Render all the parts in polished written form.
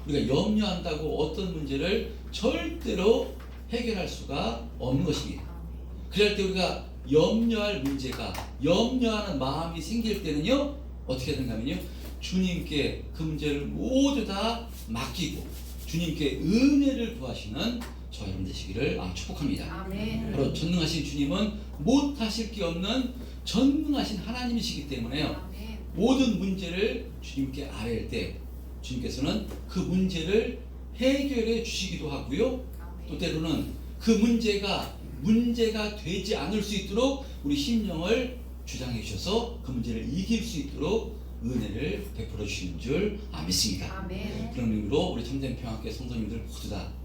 우리가 염려한다고 어떤 문제를 절대로 해결할 수가 없는 것입니다. 그럴 때 우리가 염려할 문제가, 염려하는 마음이 생길 때는요, 어떻게 되는가 하면요, 주님께 그 문제를 모두 다 맡기고 주님께 은혜를 구하시는 저 여러분 되시기를 축복합니다. 아멘. 바로 전능하신 주님은 못하실 게 없는 전능하신 하나님이시기 때문에요, 아멘. 모든 문제를 주님께 아뢰일 때 주님께서는 그 문제를 해결해 주시기도 하고요, 또 때로는 그 문제가 되지 않을 수 있도록 우리 심령을 주장해 주셔서 그 문제를 이길 수 있도록 은혜를 베풀어 주시는 줄 믿습니다. 아멘. 그런 의미로 우리 참된 평화교회 성도님들 모두 다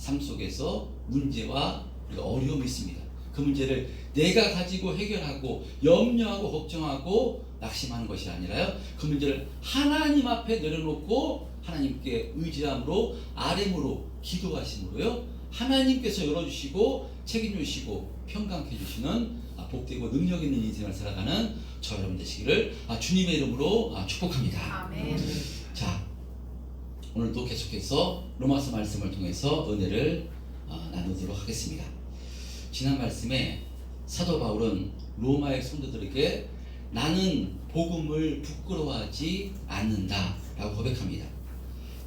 삶 속에서 문제와 우리가 어려움이 있습니다. 그 문제를 내가 가지고 해결하고 염려하고 걱정하고 낙심하는 것이 아니라요, 그 문제를 하나님 앞에 내려놓고 하나님께 의지함으로 아뢰므로 기도하심으로요, 하나님께서 열어주시고 책임주시고 평강케 해주시는 복되고 능력 있는 인생을 살아가는 저 여러분 되시기를 주님의 이름으로 축복합니다. 아멘. 자, 오늘도 계속해서 로마서 말씀을 통해서 은혜를 나누도록 하겠습니다. 지난 말씀에 사도 바울은 로마의 성도들에게 나는 복음을 부끄러워하지 않는다 라고 고백합니다.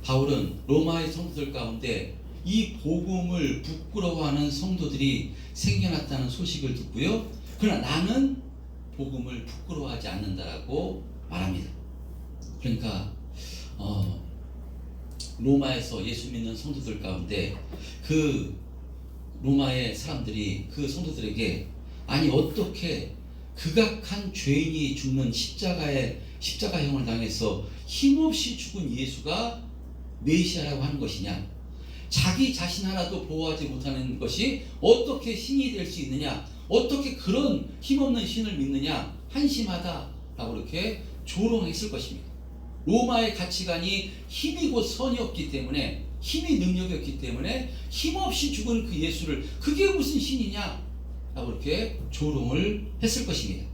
바울은 로마의 성도들 가운데 이 복음을 부끄러워하는 성도들이 생겨났다는 소식을 듣고요, 그러나 나는 복음을 부끄러워하지 않는다라고 말합니다. 그러니까 로마에서 예수 믿는 성도들 가운데 그 로마의 사람들이 그 성도들에게 아니 어떻게 극악한 죄인이 죽는 십자가형을 당해서 힘없이 죽은 예수가 메시아라고 하는 것이냐, 자기 자신 하나도 보호하지 못하는 것이 어떻게 신이 될 수 있느냐, 어떻게 그런 힘없는 신을 믿느냐, 한심하다라고 이렇게 조롱했을 것입니다. 로마의 가치관이 힘이 곧 선이었기 때문에, 힘이 능력이었기 때문에 힘없이 죽은 그 예수를 그게 무슨 신이냐 라고 이렇게 조롱을 했을 것입니다.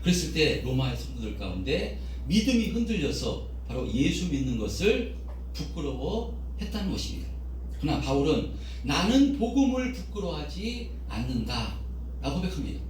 그랬을 때 로마의 성도들 가운데 믿음이 흔들려서 바로 예수 믿는 것을 부끄러워했다는 것입니다. 그러나 바울은 나는 복음을 부끄러워하지 않는다 라고 고백합니다.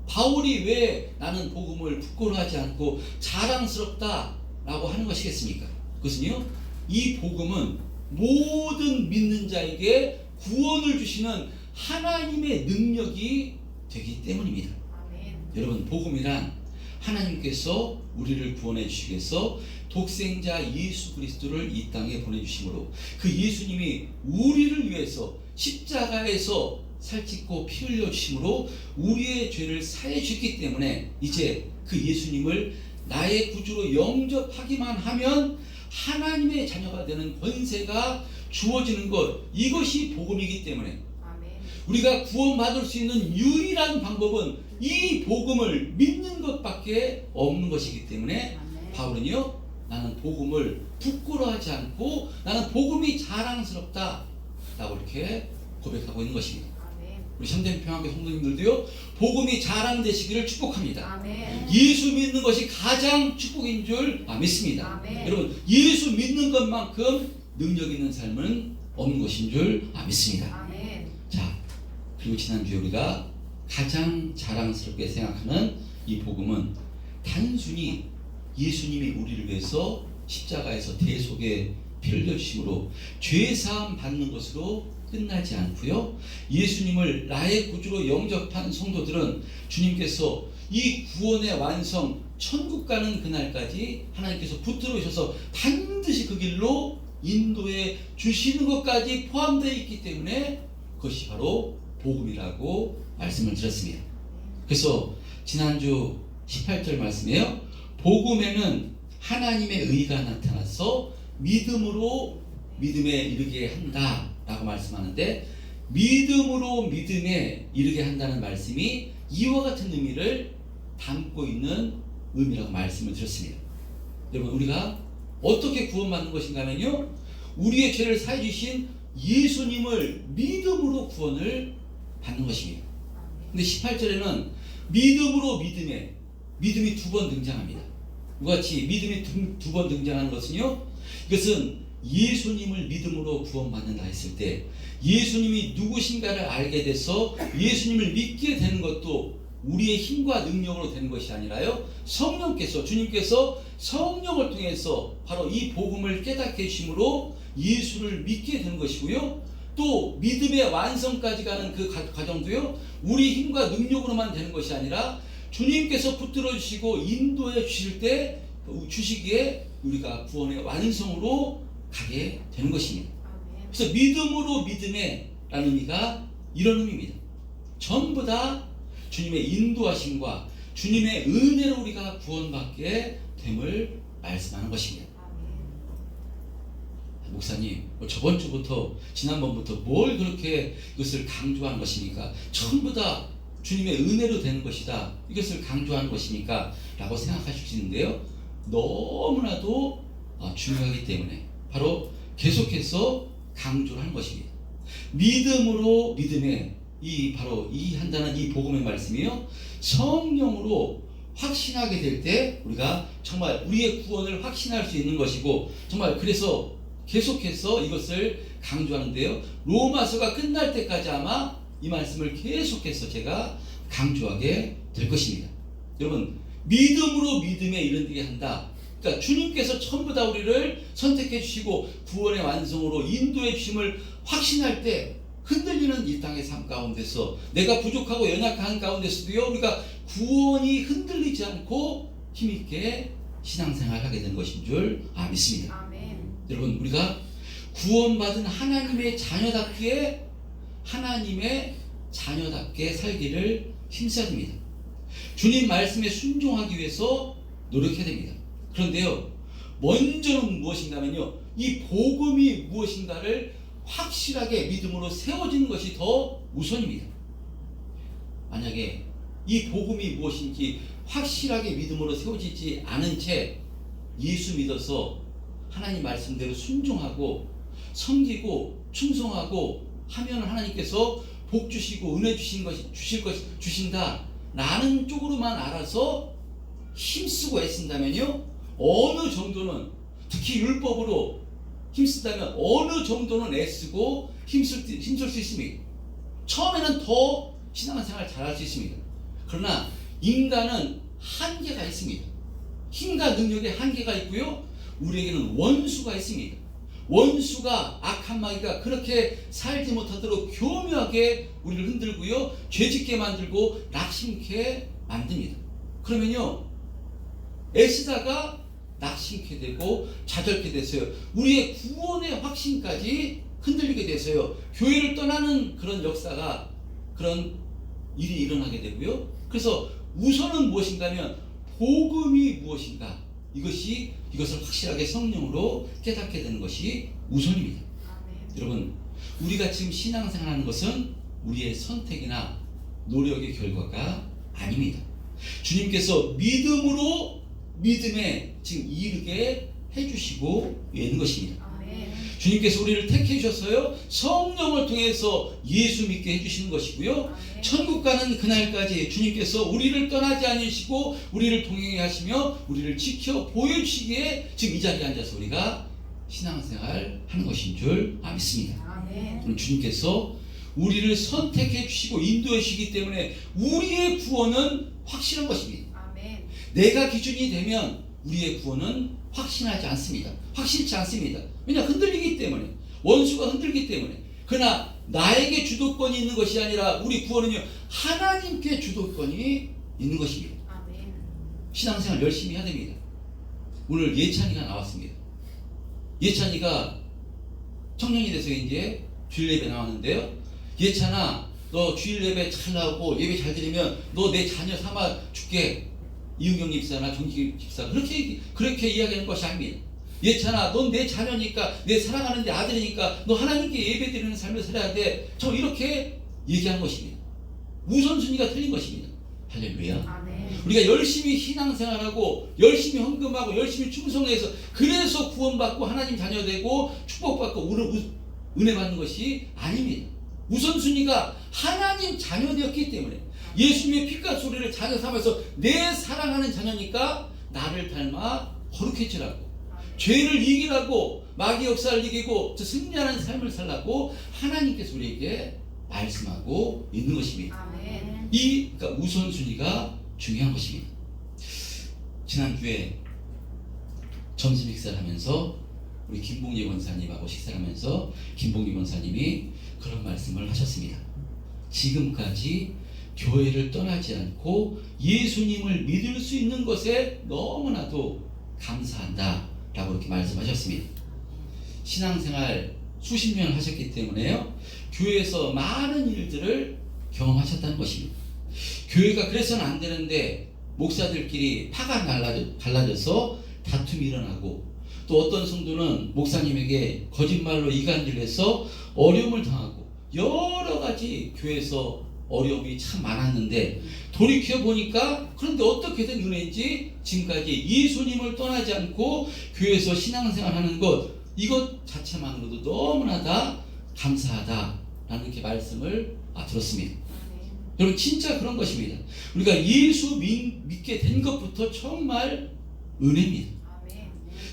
바울이 왜 나는 복음을 부끄러워하지 않고 자랑스럽다 라고 하는 것이겠습니까? 그것은요, 이 복음은 모든 믿는 자에게 구원을 주시는 하나님의 능력이 되기 때문입니다. 아멘. 여러분, 복음이란 하나님께서 우리를 구원해 주시기 위해서 독생자 예수 그리스도를 이 땅에 보내주심으로 그 예수님이 우리를 위해서 십자가에서 살찢고 피 흘려 주심으로 우리의 죄를 사해 주셨기 때문에 이제 그 예수님을 나의 구주로 영접하기만 하면 하나님의 자녀가 되는 권세가 주어지는 것, 이것이 복음이기 때문에 아멘. 우리가 구원받을 수 있는 유일한 방법은 이 복음을 믿는 것밖에 없는 것이기 때문에 아멘. 바울은요, 나는 복음을 부끄러워하지 않고 나는 복음이 자랑스럽다 라고 이렇게 고백하고 있는 것입니다. 아멘. 우리 참된 평화교회 성도님들도요, 복음이 자랑되시기를 축복합니다. 아멘. 예수 믿는 것이 가장 축복인 줄 믿습니다. 아멘. 여러분, 예수 믿는 것만큼 능력 있는 삶은 없는 것인 줄 믿습니다. 아멘. 자, 그리고 지난주에 우리가 가장 자랑스럽게 생각하는 이 복음은 단순히 예수님이 우리를 위해서 십자가에서 대속의 피를 흘려주심으로 죄사함 받는 것으로 끝나지 않고요, 예수님을 나의 구주로 영접한 성도들은 주님께서 이 구원의 완성, 천국 가는 그날까지 하나님께서 붙들어 오셔서 반드시 그 길로 인도해 주시는 것까지 포함되어 있기 때문에 그것이 바로 복음이라고 말씀을 드렸습니다. 그래서 지난주 18절 말씀이에요. 복음에는 하나님의 의가 나타나서 믿음으로 믿음에 이르게 한다 라고 말씀하는데, 믿음으로 믿음에 이르게 한다는 말씀이 이와 같은 의미를 담고 있는 의미라고 말씀을 드렸습니다. 여러분, 우리가 어떻게 구원받는 것인가 하면요, 우리의 죄를 사해 주신 예수님을 믿음으로 구원을 받는 것입니다. 근데 18절에는 믿음으로 믿음에, 믿음이 두 번 등장합니다. 이와 같이 믿음이 두 번 등장하는 것은요, 이것은 예수님을 믿음으로 구원받는다 했을 때 예수님이 누구신가를 알게 돼서 예수님을 믿게 되는 것도 우리의 힘과 능력으로 되는 것이 아니라요, 성령께서, 주님께서 성령을 통해서 바로 이 복음을 깨닫게 해주심으로 예수를 믿게 되는 것이고요, 또 믿음의 완성까지 가는 그 과정도요, 우리 힘과 능력으로만 되는 것이 아니라 주님께서 붙들어 주시고 인도해 주실 때 주시기에 우리가 구원의 완성으로 가게 되는 것입니다. 그래서 믿음으로 믿음에 라는 의미가 이런 의미입니다. 전부 다 주님의 인도하심과 주님의 은혜로 우리가 구원받게 됨을 말씀하는 것입니다. 목사님, 저번 주부터 지난번부터 뭘 그렇게 이것을 강조하는 것입니까? 전부 다 주님의 은혜로 되는 것이다, 이것을 강조하는 것입니까? 라고 생각하실 수 있는데요, 너무나도 중요하기 때문에 바로 계속해서 강조를 하는 것입니다. 믿음으로 믿음에 바로 한다는 이 복음의 말씀이요, 성령으로 확신하게 될 때 우리가 정말 우리의 구원을 확신할 수 있는 것이고, 정말 그래서 계속해서 이것을 강조하는데요, 로마서가 끝날 때까지 아마 이 말씀을 계속해서 제가 강조하게 될 것입니다. 여러분, 믿음으로 믿음에 이르게 한다. 그러니까 주님께서 전부 다 우리를 선택해 주시고 구원의 완성으로 인도해 주심을 확신할 때 흔들리는 이 땅의 삶 가운데서, 내가 부족하고 연약한 가운데서도요, 우리가 구원이 흔들리지 않고 힘있게 신앙생활을 하게 되는 것인 줄 믿습니다. 아멘. 여러분, 우리가 구원받은 하나님의 자녀답게 살기를 힘써야 됩니다. 주님 말씀에 순종하기 위해서 노력해야 됩니다. 그런데요, 먼저는 무엇인가면요, 이 복음이 무엇인가를 확실하게 믿음으로 세워지는 것이 더 우선입니다. 만약에 이 복음이 무엇인지 확실하게 믿음으로 세워지지 않은 채 예수 믿어서 하나님 말씀대로 순종하고 섬기고 충성하고 하면 하나님께서 복 주시고 은혜 주신다 라는 쪽으로만 알아서 힘쓰고 애쓴다면요, 어느 정도는, 특히 율법으로 힘쓰다면 어느 정도는 애쓰고 힘쓸 수 있습니다. 처음에는 더 신앙생활 잘할 수 있습니다. 그러나 인간은 한계가 있습니다. 힘과 능력에 한계가 있고요, 우리에게는 원수가 있습니다. 원수가, 악한 마귀가 그렇게 살지 못하도록 교묘하게 우리를 흔들고요, 죄짓게 만들고 낙심케 만듭니다. 그러면요, 애쓰다가 낙심케 되고 좌절케 돼서요, 우리의 구원의 확신까지 흔들리게 돼서요, 교회를 떠나는 그런 역사가, 그런 일이 일어나게 되고요. 그래서 우선은 무엇인가면 복음이 무엇인가, 이것을 확실하게 성령으로 깨닫게 되는 것이 우선입니다. 아멘. 여러분, 우리가 지금 신앙생활하는 것은 우리의 선택이나 노력의 결과가 아닙니다. 주님께서 믿음으로 믿음에 지금 이르게 해주시고 있는 것입니다. 아멘. 주님께서 우리를 택해 주셨어요. 성령을 통해서 예수 믿게 해주시는 것이고요. 아멘. 천국 가는 그날까지 주님께서 우리를 떠나지 않으시고 우리를 동행해 하시며 우리를 지켜 보여주시기에 지금 이 자리에 앉아서 우리가 신앙생활 하는 것인 줄 믿습니다. 아멘. 주님께서 우리를 선택해 주시고 인도해 주시기 때문에 우리의 구원은 확실한 것입니다. 아멘. 내가 기준이 되면 우리의 구원은 확신하지 않습니다. 확실치 않습니다. 왜냐? 흔들리기 때문에, 원수가 흔들기 때문에. 그러나 나에게 주도권이 있는 것이 아니라 우리 구원은요, 하나님께 주도권이 있는 것입니다. 아멘. 신앙생활 열심히 해야 됩니다. 오늘 예찬이가 나왔습니다. 예찬이가 청년이 돼서 이제 주일 예배 나왔는데요, 예찬아, 너 주일 예배 잘 나오고 예배 잘 드리면 너 내 자녀 삼아 줄게. 이은경 집사나 정기 집사 그렇게 이야기하는 것이 아닙니다. 예찬아, 넌 내 자녀니까, 내 사랑하는 내 아들이니까 너 하나님께 예배 드리는 삶을 살아야 돼. 저 이렇게 얘기한 것입니다. 우선순위가 틀린 것입니다. 할렐루야. 아멘. 우리가 열심히 신앙생활하고 열심히 헌금하고 열심히 충성해서 그래서 구원받고 하나님 자녀 되고 축복받고 은혜 받는 것이 아닙니다. 우선순위가 하나님 자녀 되었기 때문에, 예수님의 피값 소리를 자녀 삼아서 내 사랑하는 자녀니까 나를 닮아 거룩해지라고, 죄를 이기라고 마귀 역사를 이기고 승리하는 삶을 살라고 하나님께서 우리에게 말씀하고 있는 것입니다. 아멘. 그러니까 우선순위가 중요한 것입니다. 지난주에 점심 식사를 하면서 우리 김봉리 권사님하고 식사를 하면서 김봉리 권사님이 그런 말씀을 하셨습니다. 지금까지 교회를 떠나지 않고 예수님을 믿을 수 있는 것에 너무나도 감사한다 라고 이렇게 말씀하셨습니다. 신앙생활 수십 년을 하셨기 때문에요, 교회에서 많은 일들을 경험하셨다는 것입니다. 교회가 그래서는 안 되는데 목사들끼리 파가 갈라져서 다툼이 일어나고, 또 어떤 성도는 목사님에게 거짓말로 이간질을 해서 어려움을 당하고, 여러 가지 교회에서 어려움이 참 많았는데 돌이켜 보니까, 그런데 어떻게 된 은혜인지 지금까지 예수님을 떠나지 않고 교회에서 신앙생활하는 것, 이것 자체만으로도 너무나 다 감사하다라는 이렇게 말씀을 들었습니다. 여러분, 진짜 그런 것입니다. 우리가 예수 믿게 된 것부터 정말 은혜입니다.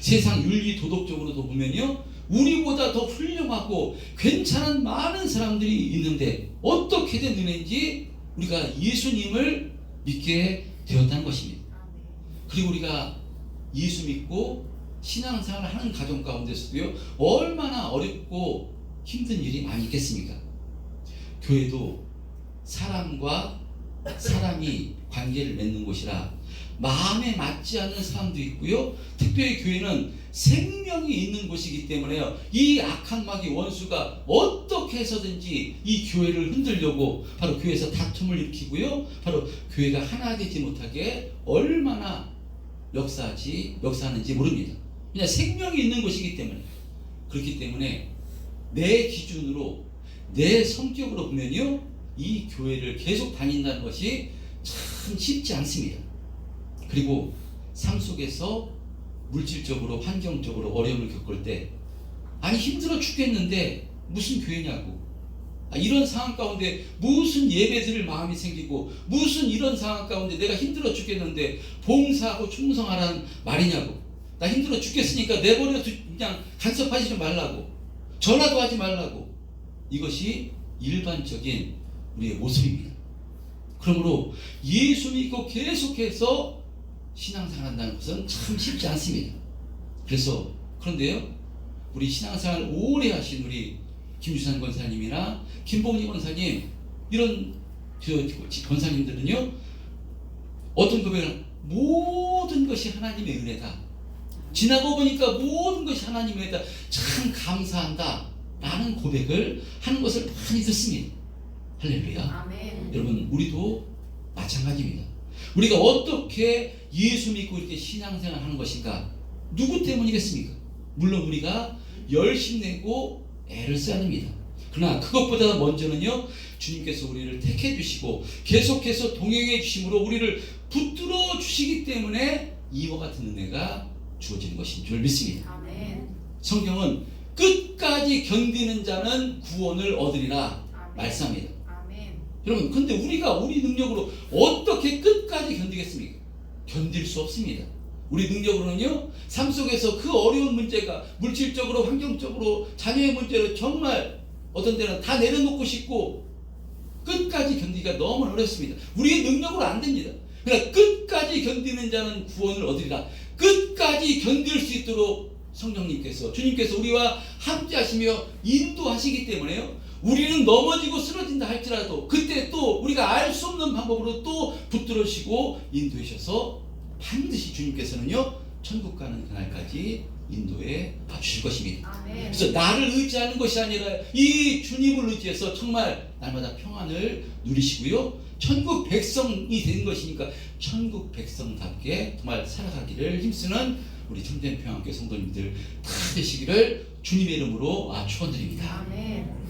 세상 윤리 도덕적으로도 보면요, 우리보다 더 훌륭하고 괜찮은 많은 사람들이 있는데 어떻게 된 은혜인지 우리가 예수님을 믿게 되었다는 것입니다. 그리고 우리가 예수 믿고 신앙생활을 하는 가정 가운데서도요, 얼마나 어렵고 힘든 일이 많이 있겠습니까? 교회도 사람과 사람이 관계를 맺는 곳이라 마음에 맞지 않는 사람도 있고요, 특별히 교회는 생명이 있는 곳이기 때문에요, 이 악한 마귀 원수가 어떻게 해서든지 이 교회를 흔들려고 바로 교회에서 다툼을 일으키고요, 바로 교회가 하나 되지 못하게 얼마나 역사하는지 모릅니다. 그냥 생명이 있는 곳이기 때문에. 그렇기 때문에 내 기준으로, 내 성격으로 보면요, 이 교회를 계속 다닌다는 것이 참 쉽지 않습니다. 그리고 삶 속에서 물질적으로, 환경적으로 어려움을 겪을 때, 아니 힘들어 죽겠는데 무슨 교회냐고, 이런 상황 가운데 무슨 예배 드릴 마음이 생기고, 무슨 이런 상황 가운데 내가 힘들어 죽겠는데 봉사하고 충성하라는 말이냐고, 나 힘들어 죽겠으니까 내버려 그냥 간섭하지 말라고, 전화도 하지 말라고, 이것이 일반적인 우리의 모습입니다. 그러므로 예수 믿고 계속해서 신앙생활 한다는 것은 참 쉽지 않습니다. 그런데요, 우리 신앙생활 오래 하신 우리 김주산 권사님이나 김봉리 권사님, 이런 권사님들은요, 어떤 고백을, 모든 것이 하나님의 은혜다, 지나고 보니까 모든 것이 하나님의 은혜다, 참 감사한다 라는 고백을 하는 것을 많이 듣습니다. 할렐루야. 아멘. 여러분, 우리도 마찬가지입니다. 우리가 어떻게 예수 믿고 이렇게 신앙생활 하는 것인가? 누구 때문이겠습니까? 물론 우리가 열심 내고 애를 써야 됩니다. 그러나 그것보다 먼저는요, 주님께서 우리를 택해 주시고 계속해서 동행해 주심으로 우리를 붙들어 주시기 때문에 이와 같은 은혜가 주어지는 것인 줄 믿습니다. 아멘. 성경은 끝까지 견디는 자는 구원을 얻으리라 말씀합니다. 여러분, 근데 우리가 우리 능력으로 어떻게 끝까지 견디겠습니까? 견딜 수 없습니다. 우리 능력으로는요, 삶 속에서 그 어려운 문제가 물질적으로, 환경적으로, 자녀의 문제로 정말 어떤 때는 다 내려놓고 싶고 끝까지 견디기가 너무 어렵습니다. 우리의 능력으로 안 됩니다. 그러나 끝까지 견디는 자는 구원을 얻으리라. 끝까지 견딜 수 있도록 성령님께서, 주님께서 우리와 함께 하시며 인도하시기 때문에요, 우리는 넘어지고 쓰러진다 할지라도 그때 또 우리가 알 수 없는 방법으로 또 붙들으시고 인도하셔서 반드시 주님께서는요, 천국 가는 그날까지 인도해 주실 것입니다. 아멘. 그래서 나를 의지하는 것이 아니라 이 주님을 의지해서 정말 날마다 평안을 누리시고요, 천국 백성이 된 것이니까 천국 백성답게 정말 살아가기를 힘쓰는 우리 참된 평안교회 성도님들 다 되시기를 주님의 이름으로 축원드립니다. 아멘.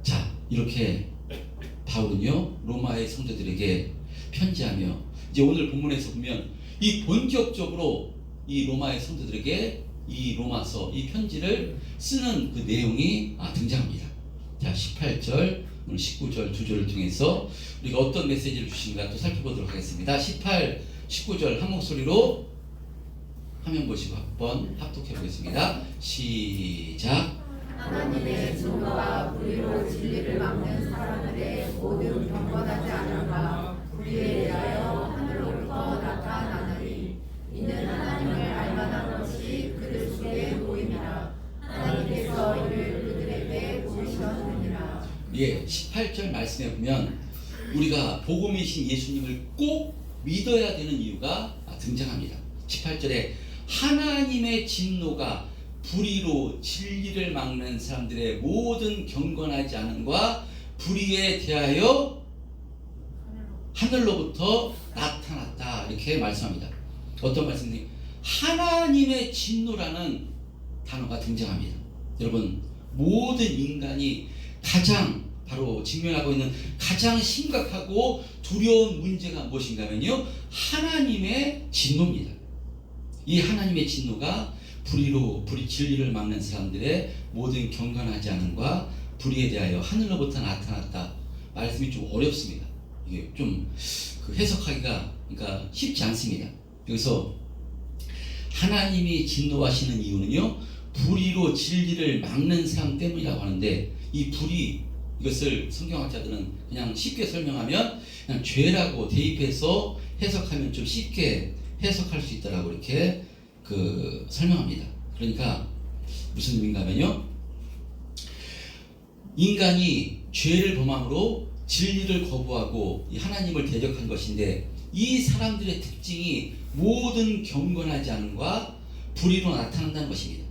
자, 이렇게 바울은요, 로마의 성도들에게 편지하며, 이제 오늘 본문에서 보면 이 본격적으로 이 로마의 성도들에게 이 로마서, 이 편지를 쓰는 그 내용이 등장합니다. 자, 18절, 오늘 19절 두 절을 통해서 우리가 어떤 메시지를 주신가 또 살펴보도록 하겠습니다. 18, 19절 한 목소리로 화면 보시고 한번 합독해 보겠습니다. 시작. 하나님의 진노와 불의로 진리를 막는 사람들의 모든 경건하지 않음과 불의에 대하여 하늘로부터 나타나느니 이는 하나님을 알만한 것이 그들 속에 보임이라. 하나님께서 이를 그들에게 보이셨느니라. 예, 18절 말씀에 보면 우리가 복음이신 예수님을 꼭 믿어야 되는 이유가 등장합니다. 18절에 하나님의 진노가 불의로 진리를 막는 사람들의 모든 경건하지 않음과 불의에 대하여 하늘로부터 나타났다, 이렇게 말씀합니다. 어떤 말씀인지, 하나님의 진노라는 단어가 등장합니다. 여러분, 모든 인간이 가장 바로 직면하고 있는 가장 심각하고 두려운 문제가 무엇인가 하면요, 하나님의 진노입니다. 이 하나님의 진노가 불의로 진리를 막는 사람들의 모든 경건하지 않음과 불의에 대하여 하늘로부터 나타났다. 말씀이 좀 어렵습니다. 이게 좀 해석하기가 그러니까 쉽지 않습니다. 그래서 하나님이 진노하시는 이유는요, 불의로 진리를 막는 사람 때문이라고 하는데, 이 불의, 이것을 성경학자들은 그냥 쉽게 설명하면 그냥 죄라고 대입해서 해석하면 좀 쉽게 해석할 수 있다라고 이렇게 설명합니다. 그러니까 무슨 의미인가 하면요, 인간이 죄를 범함으로 진리를 거부하고 하나님을 대적한 것인데, 이 사람들의 특징이 모든 경건하지 않음과 불의로 나타난다는 것입니다.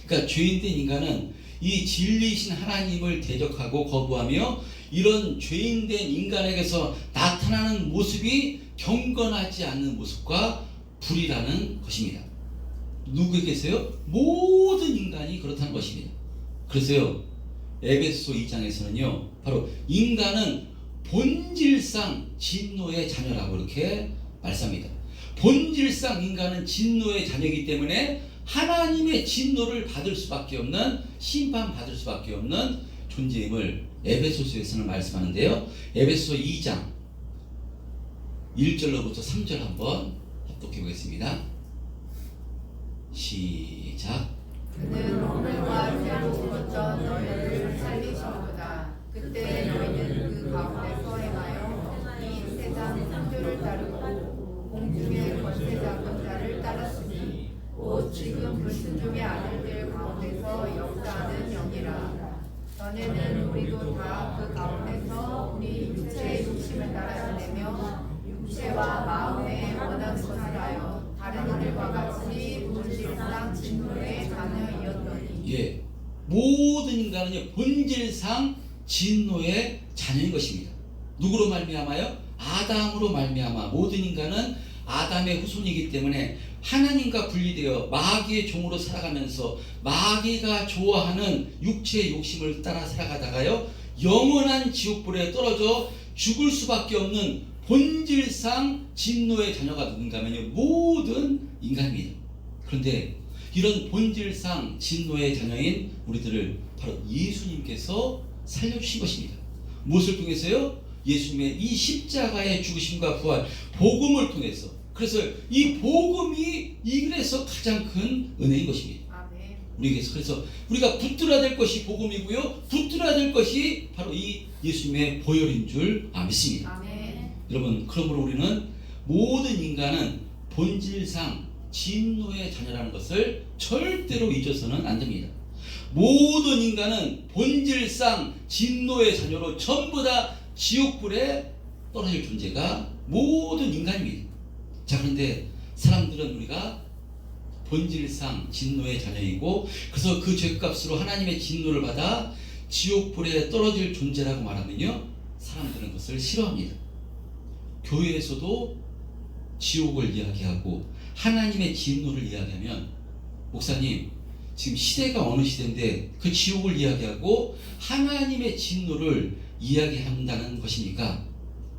그러니까 죄인된 인간은 이 진리이신 하나님을 대적하고 거부하며 이런 죄인된 인간에게서 나타나는 모습이 경건하지 않는 모습과 불의라는 것입니다. 누구에게서요? 모든 인간이 그렇다는 것입니다. 그래서요, 에베소 2장에서는요, 바로 인간은 본질상 진노의 자녀라고 이렇게 말씀합니다. 본질상 인간은 진노의 자녀이기 때문에 하나님의 진노를 받을 수밖에 없는, 심판받을 수밖에 없는 존재임을 에베소서에서는 말씀하는데요, 에베소 2장 1절로부터 3절 한번 합독해 보겠습니다. 시작. 그는 오늘과 새로부터 너희를 살리시는도다. 그때 너희는 그 가운데서 행하여 이 세상 창조를 따르고 공중의 권세 잡은 자를 따랐으니 곧 지금 불순종의 아들들 가운데서 역사하는 영이라. 전에는 우리도 다 그 가운데서 우리 육체의 욕심을 따라 지내며 육체와 마음에 원하는 것을 하여 다른 이들과 같이 본질상 진노의 자녀이었더니. 예, 모든 인간은 본질상 진노의 자녀인 것입니다. 누구로 말미암아요? 아담으로 말미암아 모든 인간은 아담의 후손이기 때문에 하나님과 분리되어 마귀의 종으로 살아가면서 마귀가 좋아하는 육체의 욕심을 따라 살아가다가요, 영원한 지옥불에 떨어져 죽을 수밖에 없는 본질상 진노의 자녀가 누군가 하면요, 모든 인간입니다. 그런데 이런 본질상 진노의 자녀인 우리들을 바로 예수님께서 살려주신 것입니다. 무엇을 통해서요? 예수님의 이 십자가의 죽으심과 부활, 복음을 통해서. 그래서 이 복음이 이래서 가장 큰 은혜인 것입니다. 아멘. 우리에게서. 그래서 우리가 붙들어야 될 것이 복음이고요, 붙들어야 될 것이 바로 이 예수님의 보혈인 줄 믿습니다. 아멘. 여러분, 그러므로 우리는 모든 인간은 본질상 진노의 자녀라는 것을 절대로 잊어서는 안 됩니다. 모든 인간은 본질상 진노의 자녀로 전부 다 지옥불에 떨어질 존재가 모든 인간입니다. 자, 그런데 사람들은 우리가 본질상 진노의 자녀이고, 그래서 그 죄값으로 하나님의 진노를 받아 지옥불에 떨어질 존재라고 말하면요, 사람들은 그것을 싫어합니다. 교회에서도 지옥을 이야기하고 하나님의 진노를 이야기하면, 목사님, 지금 시대가 어느 시대인데 그 지옥을 이야기하고 하나님의 진노를 이야기한다는 것입니까?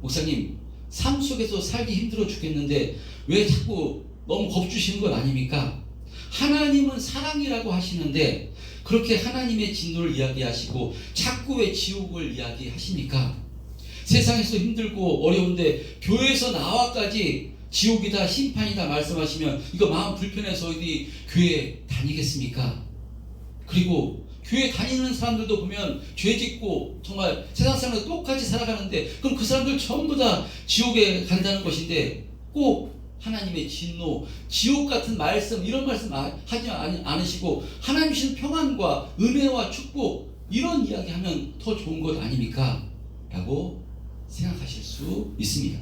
목사님, 삶 속에서 살기 힘들어 죽겠는데 왜 자꾸 너무 겁주시는 것 아닙니까? 하나님은 사랑이라고 하시는데 그렇게 하나님의 진노를 이야기하시고 자꾸 왜 지옥을 이야기하십니까? 세상에서 힘들고 어려운데 교회에서 나와까지 지옥이다 심판이다 말씀하시면 이거 마음 불편해서 어디 교회 다니겠습니까? 그리고 교회 다니는 사람들도 보면 죄 짓고 정말 세상 사람들 똑같이 살아가는데 그럼 그 사람들 전부 다 지옥에 간다는 것인데 꼭 하나님의 진노, 지옥 같은 말씀 이런 말씀 하지 않으시고 하나님 주신 평안과 은혜와 축복 이런 이야기하면 더 좋은 것 아닙니까? 라고 생각하실 수 있습니다.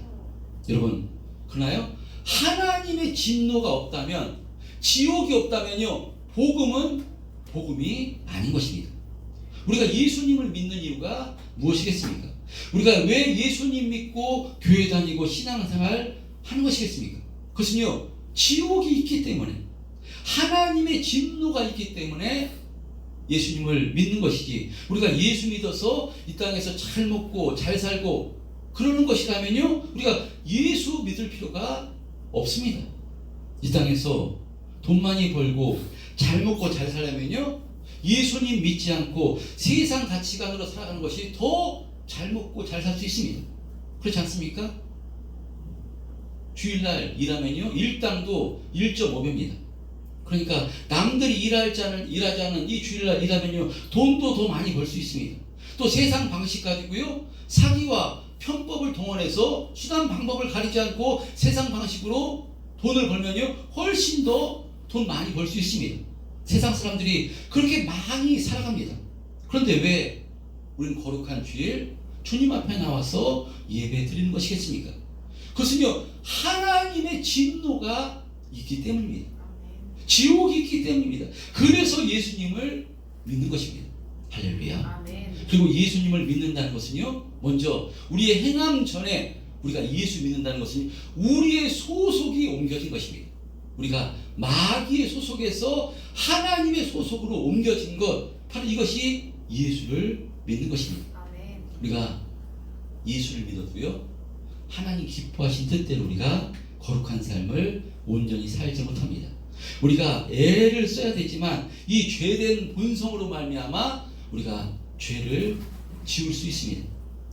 여러분 그러나요? 하나님의 진노가 없다면 지옥이 없다면요 복음은 복음이 아닌 것입니다. 우리가 예수님을 믿는 이유가 무엇이겠습니까? 우리가 왜 예수님 믿고 교회 다니고 신앙생활 하는 것이겠습니까? 그것은요 지옥이 있기 때문에 하나님의 진노가 있기 때문에 예수님을 믿는 것이지 우리가 예수 믿어서 이 땅에서 잘 먹고 잘 살고 그러는 것이라면요 우리가 예수 믿을 필요가 없습니다. 이 땅에서 돈 많이 벌고 잘 먹고 잘 살려면요 예수님 믿지 않고 세상 가치관으로 살아가는 것이 더 잘 먹고 잘 살 수 있습니다. 그렇지 않습니까? 주일날 일하면요 일당도 1.5배입니다. 그러니까 남들이 일하지 않은 이 주일날 일하면요 돈도 더 많이 벌 수 있습니다. 또 세상 방식 가지고요 사기와 편법을 동원해서 수단 방법을 가리지 않고 세상 방식으로 돈을 벌면요 훨씬 더 돈 많이 벌 수 있습니다. 세상 사람들이 그렇게 많이 살아갑니다. 그런데 왜 우리는 거룩한 주일 주님 앞에 나와서 예배 드리는 것이겠습니까? 그것은요 하나님의 진노가 있기 때문입니다. 지옥이 있기 때문입니다. 그래서 예수님을 믿는 것입니다. 할렐루야. 아멘. 그리고 예수님을 믿는다는 것은요 먼저 우리의 행함 전에 우리가 예수 믿는다는 것은 우리의 소속이 옮겨진 것입니다. 우리가 마귀의 소속에서 하나님의 소속으로 옮겨진 것 바로 이것이 예수를 믿는 것입니다. 아멘. 우리가 예수를 믿어도요 하나님 기뻐하신 뜻대로 우리가 거룩한 삶을 온전히 살지 못합니다. 우리가 애를 써야 되지만 이 죄된 본성으로 말미암아 우리가 죄를 지울 수 있습니다.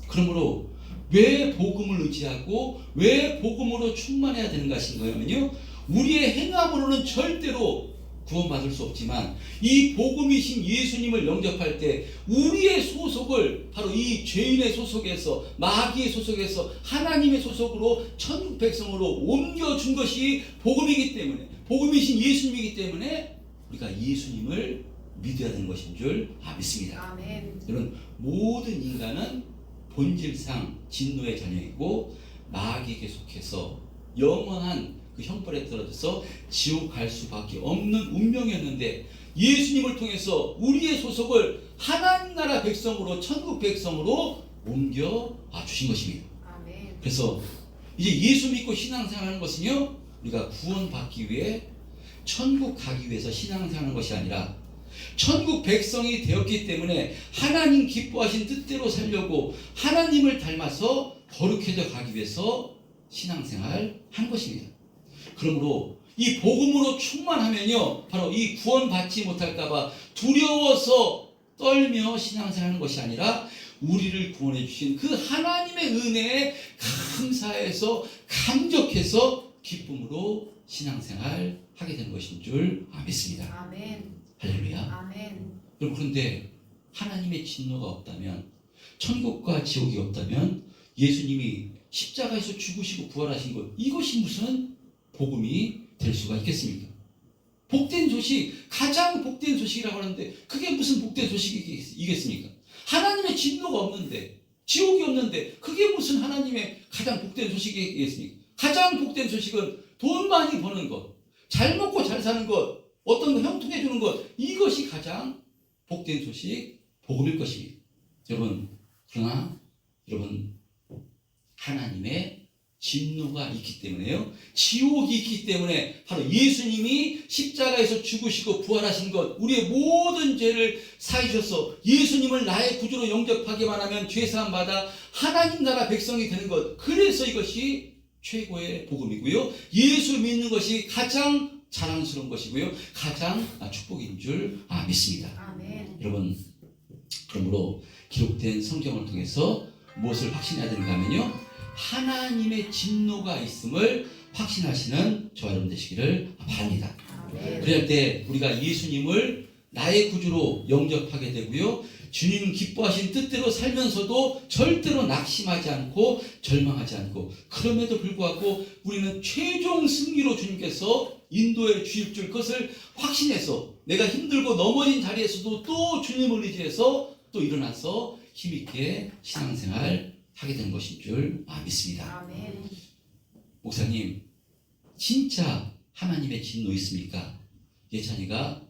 그러므로 왜 복음을 의지하고 왜 복음으로 충만해야 되는 것인가면요 우리의 행함으로는 절대로 구원받을 수 없지만 이 복음이신 예수님을 영접할 때 우리의 소속을 바로 이 죄인의 소속에서 마귀의 소속에서 하나님의 소속으로 천국 백성으로 옮겨준 것이 복음이기 때문에 복음이신 예수님이기 때문에 우리가 예수님을 믿어야 되는 것인 줄 믿습니다. 아멘. 여러분 모든 인간은 본질상 진노의 자녀이고 마귀에게 속해서 영원한 그 형벌에 떨어져서 지옥 갈 수밖에 없는 운명이었는데 예수님을 통해서 우리의 소속을 하나님 나라 백성으로 천국 백성으로 옮겨 주신 것입니다. 아멘. 그래서 이제 예수 믿고 신앙생활하는 것은요 우리가 구원받기 위해 천국 가기 위해서 신앙생활하는 것이 아니라 천국 백성이 되었기 때문에 하나님 기뻐하신 뜻대로 살려고 하나님을 닮아서 거룩해져 가기 위해서 신앙생활 하는 것입니다. 그러므로 이 복음으로 충만하면요 바로 이 구원받지 못할까봐 두려워서 떨며 신앙생활하는 것이 아니라 우리를 구원해 주신 그 하나님의 은혜에 감사해서 감격해서 기쁨으로 신앙생활 하게 되는 것인 줄 믿습니다. 아멘. 할렐루야. 아멘. 여러분 그런데 하나님의 진노가 없다면 천국과 지옥이 없다면 예수님이 십자가에서 죽으시고 부활하신 것 이것이 무슨 복음이 될 수가 있겠습니까? 복된 소식, 가장 복된 소식이라고 하는데 그게 무슨 복된 소식이겠습니까? 하나님의 진노가 없는데 지옥이 없는데 그게 무슨 하나님의 가장 복된 소식이겠습니까? 가장 복된 소식은 돈 많이 버는 것, 잘 먹고 잘 사는 것, 어떤 거 형통해 주는 것 이것이 가장 복된 소식, 복음일 것입니다. 여러분 그러나 여러분 하나님의 진노가 있기 때문에요. 지옥이 있기 때문에 바로 예수님이 십자가에서 죽으시고 부활하신 것 우리의 모든 죄를 사해주셔서 예수님을 나의 구주로 영접하기만 하면 죄사함 받아 하나님 나라 백성이 되는 것 그래서 이것이 최고의 복음이고요. 예수 믿는 것이 가장 자랑스러운 것이고요. 가장 축복인 줄 믿습니다. 아멘. 여러분 그러므로 기록된 성경을 통해서 무엇을 확신해야 되는가 하면요 하나님의 진노가 있음을 확신하시는 저와 여러분 되시기를 바랍니다. 아멘. 그럴 때 우리가 예수님을 나의 구주로 영접하게 되고요. 주님 기뻐하신 뜻대로 살면서도 절대로 낙심하지 않고 절망하지 않고, 그럼에도 불구하고 우리는 최종 승리로 주님께서 인도해 주실 줄 것을 확신해서 내가 힘들고 넘어진 자리에서도 또 주님을 의지해서 또 일어나서 힘있게 신앙생활 하게 된 것인 줄 믿습니다. 아멘. 목사님, 진짜 하나님의 진노 있습니까? 예찬이가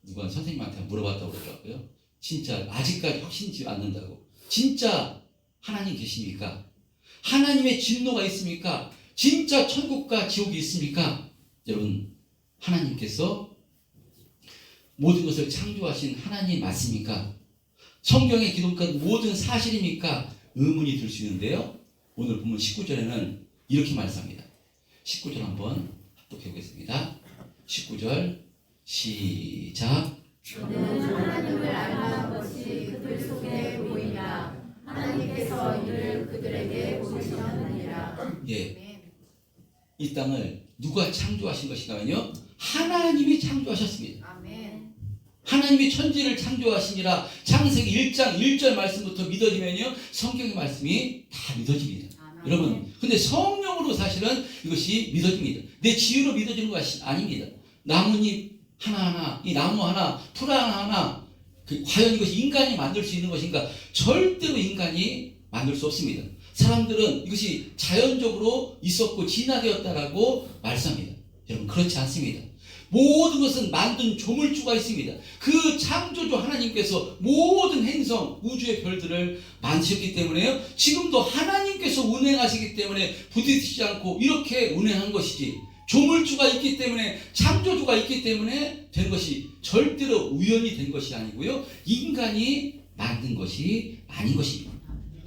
누가 선생님한테 물어봤다고 그러더라고요. 진짜 아직까지 확신지 않는다고. 진짜 하나님 계십니까? 하나님의 진노가 있습니까? 진짜 천국과 지옥이 있습니까? 여러분, 하나님께서 모든 것을 창조하신 하나님 맞습니까? 성경에 기록한 모든 사실입니까? 의문이 들 수 있는데요. 오늘 본문 19절에는 이렇게 말씀합니다. 19절 한번 합독해 보겠습니다. 19절 시작. 그는 하나님을 알 만한 것이 그들 속에 보이나 하나님께서 이를 그들에게 보이셨느니라. 예, 아멘. 이 땅을 누가 창조하신 것인가면요, 하나님이 창조하셨습니다. 아멘. 하나님이 천지를 창조하시니라. 창세기 1장 1절 말씀부터 믿어지면요, 성경의 말씀이 다 믿어집니다. 아멘. 여러분, 근데 성령으로 사실은 이것이 믿어집니다. 내 지혜로 믿어지는 것이 아닙니다. 나뭇잎 하나하나, 이 나무 하나, 풀 하나하나, 과연 이것이 인간이 만들 수 있는 것인가? 절대로 인간이 만들 수 없습니다. 사람들은 이것이 자연적으로 있었고 진화되었다라고 말씀합니다. 여러분, 그렇지 않습니다. 모든 것은 만든 조물주가 있습니다. 그 창조주 하나님께서 모든 행성, 우주의 별들을 만드셨기 때문에요, 지금도 하나님께서 운행하시기 때문에 부딪히지 않고 이렇게 운행한 것이지, 조물주가 있기 때문에, 창조주가 있기 때문에 된 것이 절대로 우연히 된 것이 아니고요, 인간이 만든 것이 아닌 것입니다.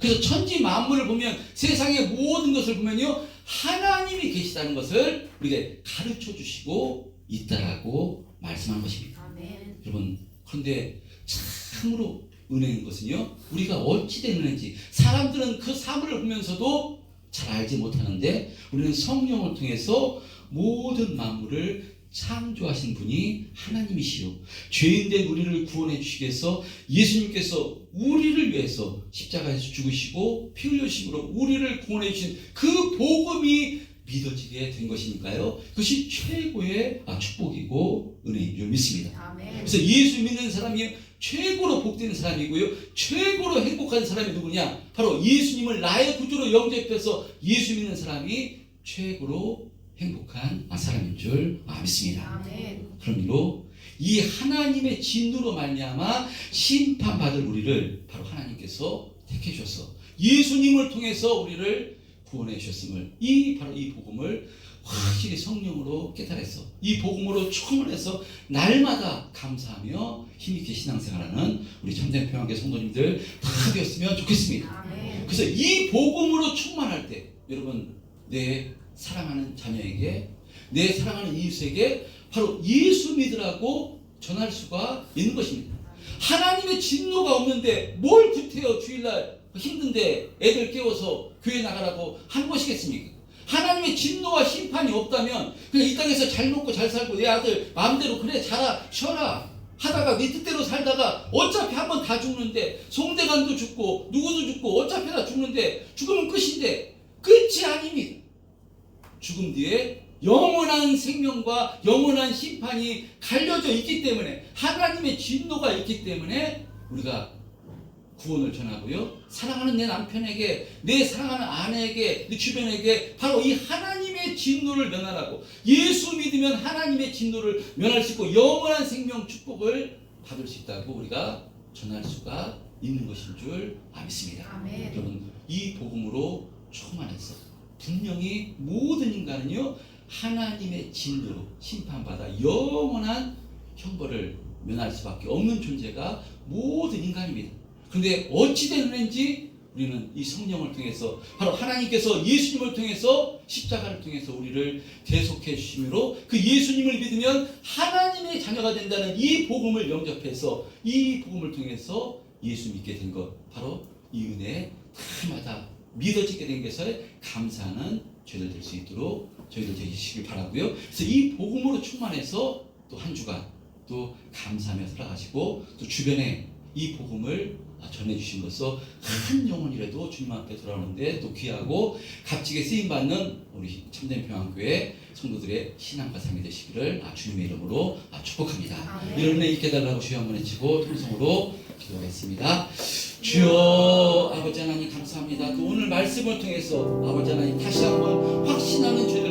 그래서 천지 만물을 보면, 세상의 모든 것을 보면요, 하나님이 계시다는 것을 우리에게 가르쳐 주시고 있다라고 말씀한 것입니다. 아멘. 여러분, 그런데 참으로 은혜인 것은요, 우리가 어찌 된 은혜인지 사람들은 그 사물을 보면서도 잘 알지 못하는데, 우리는 성령을 통해서 모든 만물을 창조하신 분이 하나님이시요, 죄인된 우리를 구원해 주시기 위해서 예수님께서 우리를 위해서 십자가에서 죽으시고 피 흘리심으로 우리를 구원해 주신 그 복음이 믿어지게 된 것이니까요, 그것이 최고의 축복이고 은혜인 줄 믿습니다. 아멘. 그래서 예수 믿는 사람이 최고로 복된 사람이고요, 최고로 행복한 사람이 누구냐? 바로 예수님을 나의 구주로 영접해서 예수 믿는 사람이 최고로 행복한 사람인 줄 믿습니다. 아멘. 그러므로 이 하나님의 진노로 말미암아 심판받을 우리를 바로 하나님께서 택해 주셔서 예수님을 통해서 우리를 구원해 주셨음을, 바로 이 복음을 확실히 성령으로 깨달아서 이 복음으로 충만해서 날마다 감사하며 힘있게 신앙생활하는 우리 참된 평화교회 성도님들 다 되었으면 좋겠습니다. 아멘. 그래서 이 복음으로 충만할 때, 여러분, 내 사랑하는 자녀에게, 내 사랑하는 이웃에게 바로 예수 믿으라고 전할 수가 있는 것입니다. 하나님의 진노가 없는데 뭘 구태여 주일날 힘든데 애들 깨워서 교회 나가라고 하는 것이겠습니까? 하나님의 진노와 심판이 없다면 그냥 이 땅에서 잘 먹고 잘 살고 내 아들 마음대로 그래 자라 쉬어라 하다가 네 뜻대로 살다가 어차피 한번 다 죽는데, 송대관도 죽고 누구도 죽고 어차피 다 죽는데, 죽으면 끝인데, 끝이 아닙니다. 죽음 뒤에 영원한 생명과 영원한 심판이 갈려져 있기 때문에, 하나님의 진노가 있기 때문에 우리가 구원을 전하고요, 사랑하는 내 남편에게, 내 사랑하는 아내에게, 내 주변에게 바로 이 하나님의 진노를 면하라고, 예수 믿으면 하나님의 진노를 면할 수 있고 영원한 생명 축복을 받을 수 있다고 우리가 전할 수가 있는 것인 줄 믿습니다. 아멘. 여러분, 이 복음으로 충만해서 분명히 모든 인간은요, 하나님의 진노로 심판받아 영원한 형벌을 면할 수밖에 없는 존재가 모든 인간입니다. 그런데 어찌 된 은혜인지 우리는 이 성령을 통해서, 바로 하나님께서 예수님을 통해서, 십자가를 통해서 우리를 대속해 주심으로 그 예수님을 믿으면 하나님의 자녀가 된다는 이 복음을 영접해서 이 복음을 통해서 예수 믿게 된 것, 바로 이 은혜 날마다 믿어지게 된 것에 감사하는 죄를 될 수 있도록 저희들 되시길 바라고요. 그래서 이 복음으로 충만해서 또 한 주간 또 감사하며 살아가시고 또 주변에 이 복음을 전해주심으로써 한 영혼이라도 주님 앞에 돌아오는데 또 귀하고 값지게 쓰임받는 우리 참된 평안교회 성도들의 신앙과 삶이 되시기를 주님의 이름으로 축복합니다. 이런 은혜 있게 달라고 주여 한번 외치고 통성으로 기도하겠습니다. 주여 아버지 하나님 감사합니다. 또 오늘 말씀을 통해서 아버지 하나님 다시 한번 확신하는 죄를